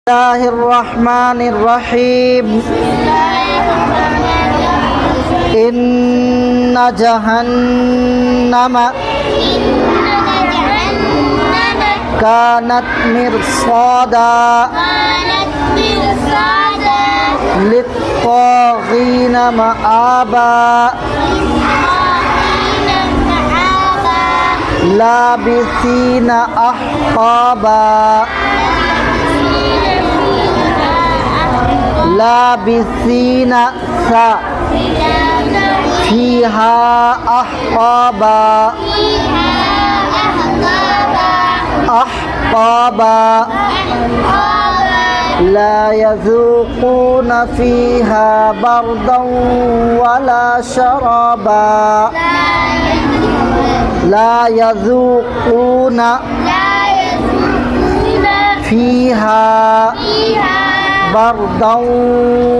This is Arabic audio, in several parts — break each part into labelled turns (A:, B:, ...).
A: الله الرحمن الرحيم إن جهنم كانت مرصادا للطاغين مآبا لابثين أحقابا لابثين فيها أحقابا لا يذوقون فيها بردا ولا شرابا لا يذوقون فيها بردا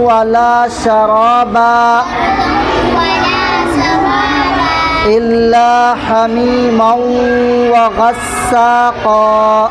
A: ولا شرابا إلا حميما وغساقا